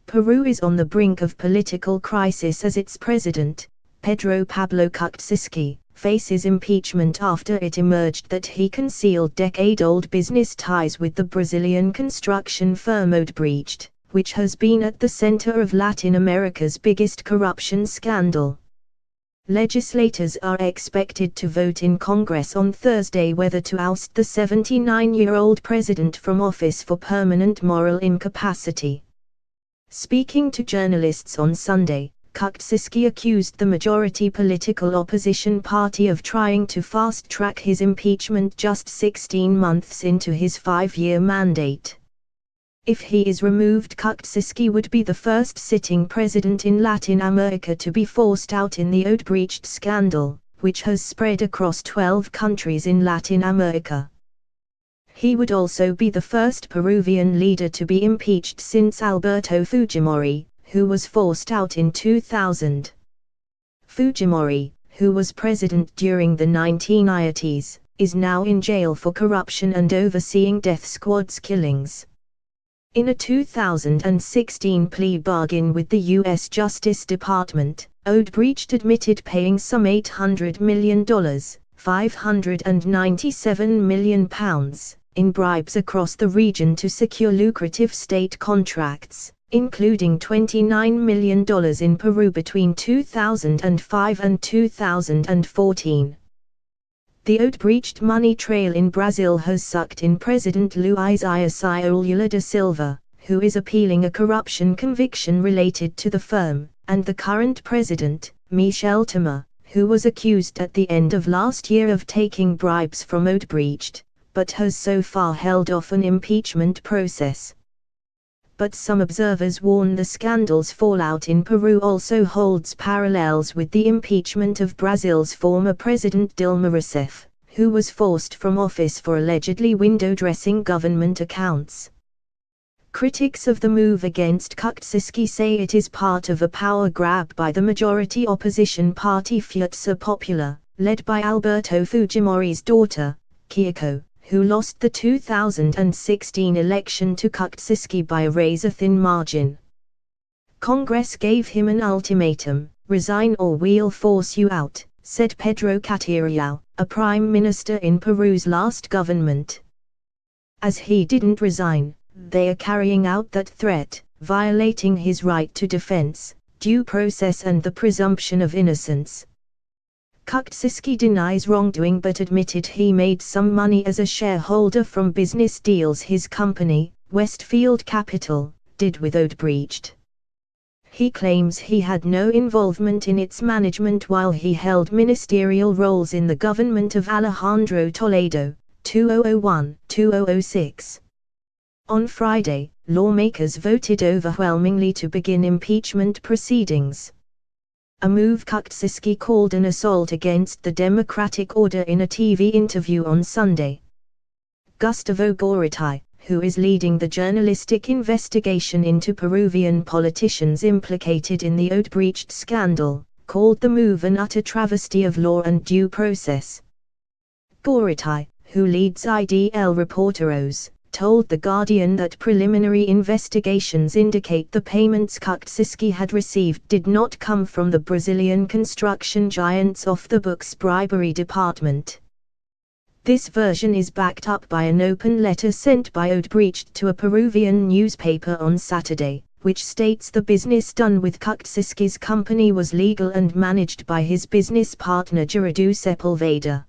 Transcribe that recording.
Peru is on the brink of political crisis as its president, Pedro Pablo Kuczynski, faces impeachment after it emerged that he concealed decade-old business ties with the Brazilian construction firm Odebrecht, which has been at the center of Latin America's biggest corruption scandal. Legislators are expected to vote in Congress on Thursday whether to oust the 79-year-old president from office for permanent moral incapacity. Speaking to journalists on Sunday, Kuczynski accused the majority political opposition party of trying to fast-track his impeachment just 16 months into his 5-year mandate. If he is removed, Kuczynski would be the first sitting president in Latin America to be forced out in the Odebrecht scandal, which has spread across 12 countries in Latin America. He would also be the first Peruvian leader to be impeached since Alberto Fujimori, who was forced out in 2000. Fujimori, who was president during the 1980s, is now in jail for corruption and overseeing death squad's killings. In a 2016 plea bargain with the U.S. Justice Department, Odebrecht admitted paying some $800 million, £597 million, in bribes across the region to secure lucrative state contracts, including $29 million in Peru between 2005 and 2014. The Odebrecht money trail in Brazil has sucked in President Luiz Inacio Lula da Silva, who is appealing a corruption conviction related to the firm, and the current president, Michel Temer, who was accused at the end of last year of taking bribes from Odebrecht, but has so far held off an impeachment process. But some observers warn the scandal's fallout in Peru also holds parallels with the impeachment of Brazil's former president Dilma Rousseff, who was forced from office for allegedly window-dressing government accounts. Critics of the move against Kuczynski say it is part of a power grab by the majority opposition party Força Popular, led by Alberto Fujimori's daughter, Keiko, who lost the 2016 election to Kuczynski by a razor-thin margin. Congress gave him an ultimatum: resign or we'll force you out, said Pedro Pablo, a prime minister in Peru's last government. As he didn't resign, they are carrying out that threat, violating his right to defense, due process and the presumption of innocence. Kuczynski denies wrongdoing but admitted he made some money as a shareholder from business deals his company, Westfield Capital, did with Odebrecht. He claims he had no involvement in its management while he held ministerial roles in the government of Alejandro Toledo, 2001-2006. On Friday, lawmakers voted overwhelmingly to begin impeachment proceedings. A move Kuczynski called an assault against the democratic order in a TV interview on Sunday. Gustavo Goretti, who is leading the journalistic investigation into Peruvian politicians implicated in the Odebrecht scandal, called the move an utter travesty of law and due process. Goretti, who leads IDL Reporteros, told The Guardian that preliminary investigations indicate the payments Kuczynski had received did not come from the Brazilian construction giant's off-the-books bribery department. This version is backed up by an open letter sent by Odebrecht to a Peruvian newspaper on Saturday, which states the business done with Kuczynski's company was legal and managed by his business partner Gerardo Sepulveda.